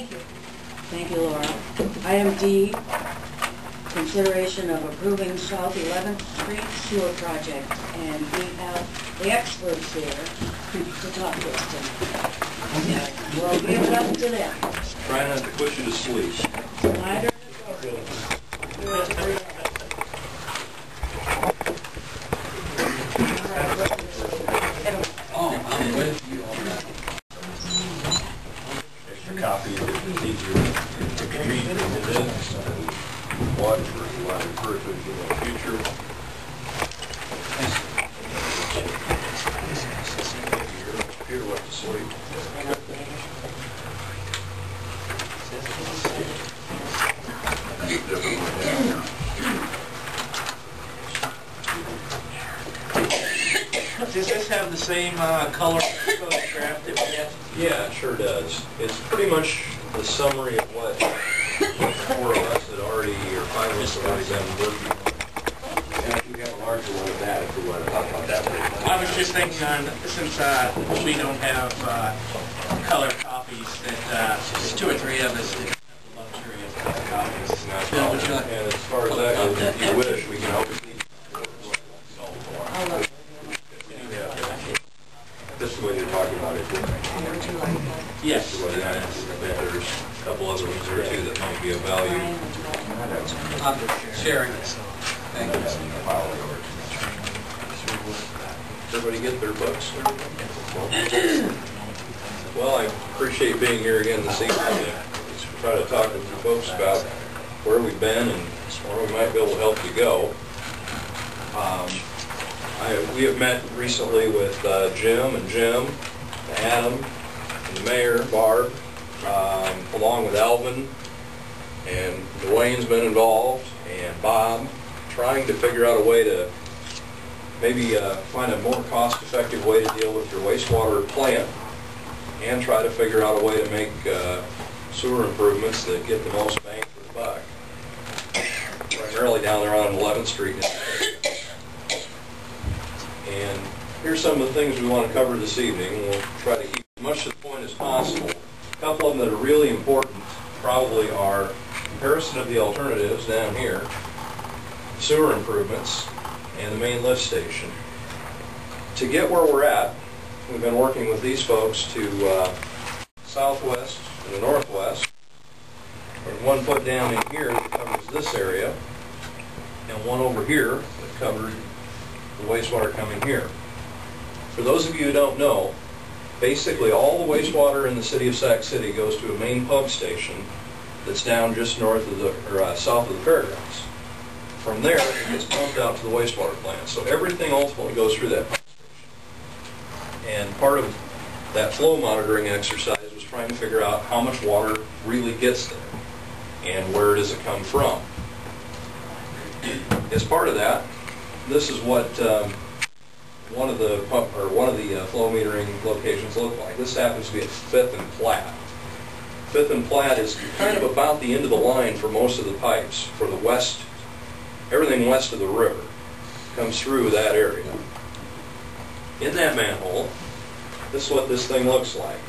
Thank you. Thank you, Laura. Item D, consideration of approving South 11th Street sewer project. And we have the experts here to talk to us tonight. We'll give it up to them. Try not to put you to sleep. Snyder? I'm with you on that. Extra copy of it is easier to read than it is and watch, or if you want to refer to it in the future. Peter went to sleep. Does this have the same color photograph that we have? Yeah, it sure does. It's pretty much the summary of what 4 of us had already, or 5 of us had already been working on. And if you have a larger one of that, if we want to talk about that later. I was just thinking on, since we don't have color copies, that there's 2 or 3 of us that have the luxury of color copies. Bill, would you like? And as far as that goes, if you wish, we can always leave. This is what you're talking about, isn't it? Yes. There's a couple other ones there too that might be of value. I'm just sharing this. Thank you. Everybody get their books? Well, I appreciate being here again this evening to try to talk with you folks about where we've been and where we might be able to help you go. We have met recently with Jim, Adam, and the mayor, Barb, along with Alvin, and Dwayne's been involved, and Bob, trying to figure out a way to maybe find a more cost-effective way to deal with your wastewater plant and try to figure out a way to make sewer improvements that get the most bang for the buck, primarily down there on 11th Street. And here's some of the things we want to cover this evening. We'll try to keep as much to the point as possible. A couple of them that are really important probably are comparison of the alternatives down here, sewer improvements, and the main lift station. To get where we're at, we've been working with these folks to southwest and the northwest. There's one put down in here that covers this area, and one over here that covers the wastewater coming here. For those of you who don't know, basically all the wastewater in the city of Sac City goes to a main pump station that's down just north of the, or south of the fairgrounds. From there, it gets pumped out to the wastewater plant. So everything ultimately goes through that pump station. And part of that flow monitoring exercise was trying to figure out how much water really gets there and where does it come from. As part of that, this is what one of the flow metering locations look like. This happens to be at 5th and Platt. 5th and Platt is kind of about the end of the line for most of the pipes. For the west, everything west of the river comes through that area. In that manhole, this is what this thing looks like.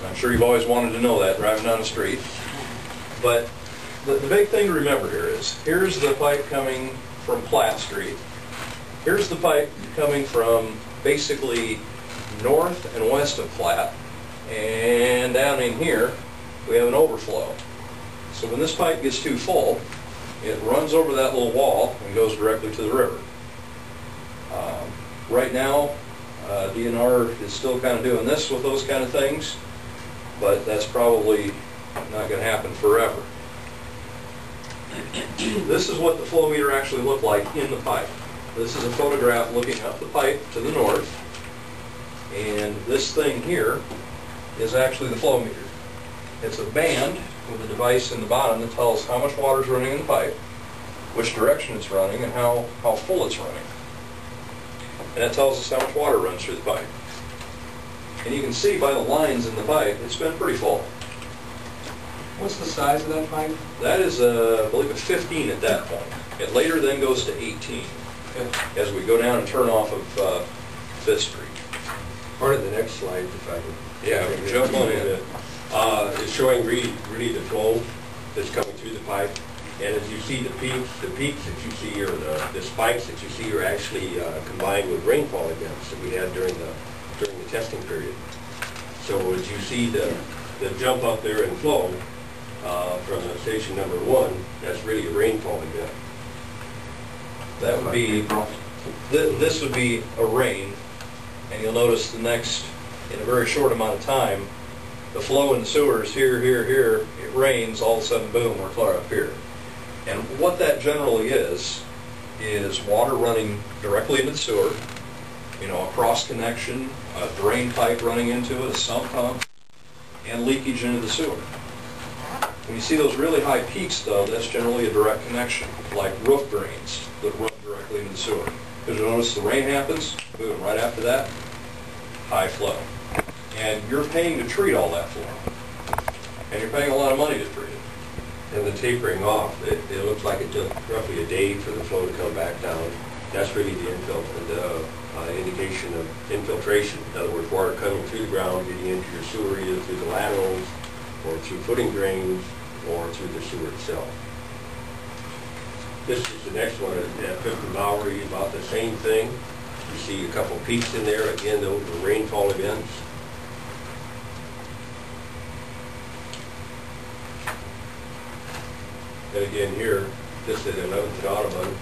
I'm sure you've always wanted to know that driving down the street. But the big thing to remember here is, here's the pipe coming from Platt Street. Here's the pipe coming from basically north and west of Platt, and down in here we have an overflow. So when this pipe gets too full, it runs over that little wall and goes directly to the river. Right now, DNR is still kind of doing this with those kind of things, but that's probably not going to happen forever. This is what the flow meter actually looked like in the pipe. This is a photograph looking up the pipe to the north, and this thing here is actually the flow meter. It's a band with a device in the bottom that tells how much water is running in the pipe, which direction it's running, and how full it's running. And that tells us how much water runs through the pipe. And you can see by the lines in the pipe, it's been pretty full. What's the size of that pipe? That is, I believe, a 15 at that point. It later then goes to 18 as we go down and turn off of 5th Street. Part of the next slide, if I could. Yeah, jump on in. It's showing really the flow that's coming through the pipe. And as you see the peaks that you see, or the spikes that you see, are actually combined with rainfall events that we had during the testing period. So as you see the jump up there in flow from the station number 1, that's really a rainfall event. That would be, this would be a rain, and you'll notice the next, in a very short amount of time, the flow in the sewers here, it rains, all of a sudden, boom, we're clear up here. And what that generally is water running directly into the sewer, you know, a cross connection, a drain pipe running into it, a sump pump, and leakage into the sewer. When you see those really high peaks, though, that's generally a direct connection, like roof drains that run directly into the sewer. Because you'll notice the rain happens, boom, right after that, high flow. And you're paying to treat all that flow. And you're paying a lot of money to treat it. And the tapering off, it looks like it took roughly a day for the flow to come back down. That's really the indication of infiltration. In other words, water coming through the ground, getting into your sewer, either through the laterals, or through footing drains, or through the sewer itself. This is the next one at Fifth and Bowery, about the same thing. You see a couple of peaks in there. Again, those are rainfall events. And again here, this is 11th and Audubon.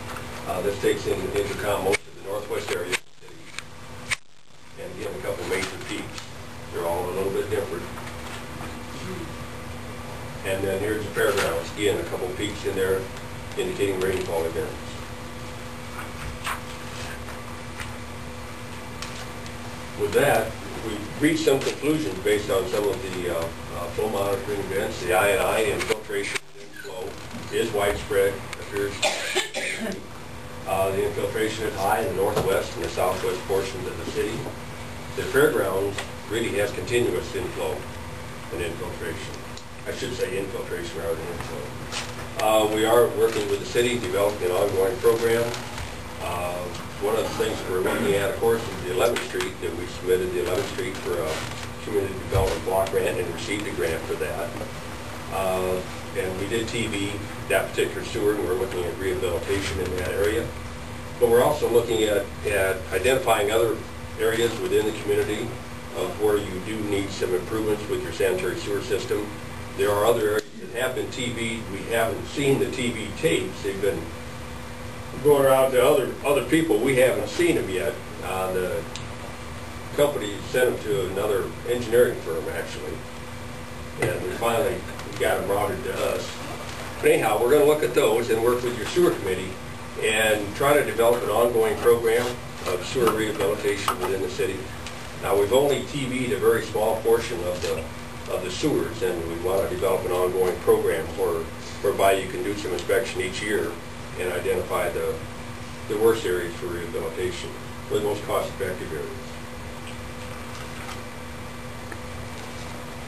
This takes in intercom most of the northwest area of the city. And again, a couple of major peaks. They're all a little bit different. And then here's the fairgrounds. Again, a couple of peaks in there indicating rainfall events. With that, we've reached some conclusions based on some of the flow monitoring events. The I&I, infiltration flow, is widespread, appears. The infiltration is high in the northwest and the southwest portions of the city. The fairgrounds really has continuous inflow and infiltration. I should say infiltration rather than inflow. We are working with the city, developing an ongoing program. One of the things that we're looking at, of course, is the 11th Street, that we submitted the 11th Street for a community development block grant and received a grant for that. And we did TV that particular sewer, and we're looking at rehabilitation in that area. But we're also looking at identifying other areas within the community of where you do need some improvements with your sanitary sewer system. There are other areas that have been TV'd. We haven't seen the TV tapes. They've been going around to other people. We haven't seen them yet. The company sent them to another engineering firm, actually. And we finally got them routed to us. But anyhow, we're going to look at those and work with your sewer committee and try to develop an ongoing program of sewer rehabilitation within the city. Now, we've only TV'd a very small portion of the sewers, and we want to develop an ongoing program whereby you can do some inspection each year and identify the worst areas for rehabilitation, or the most cost-effective areas.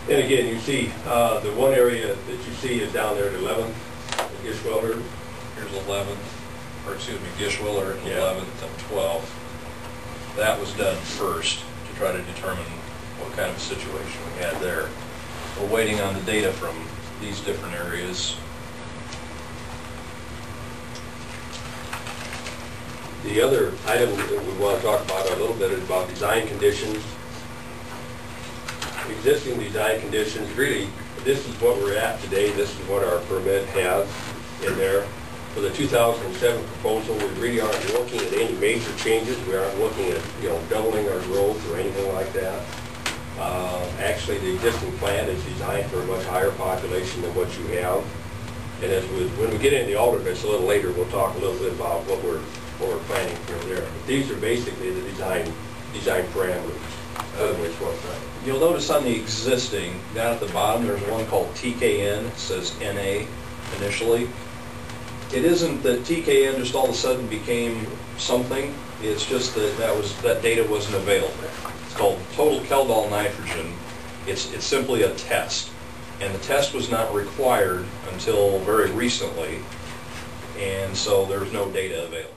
And again, you see the one area that you see is down there at 11th, Gishwiller. Here's 11th, or excuse me, Gishwiller, 11th and 12th. That was done first to try to determine what kind of a situation we had there. We're waiting on the data from these different areas. The other item that we want to talk about a little bit is about design conditions. Existing design conditions, really, this is what we're at today. This is what our permit has in there. For the 2007 proposal, we really aren't looking at any major changes. We aren't looking at, doubling our growth or anything like that. Actually, the existing plant is designed for a much higher population than what you have. And when we get into the alternates a little later, we'll talk a little bit about what we're planning for there. But these are basically the design parameters. You'll notice on the existing, down at the bottom, there's one called TKN. It says NA initially. It isn't that TKN just all of a sudden became something. It's just that that data wasn't available. It's called total Kjeldahl nitrogen. It's simply a test, and the test was not required until very recently, and so there's no data available.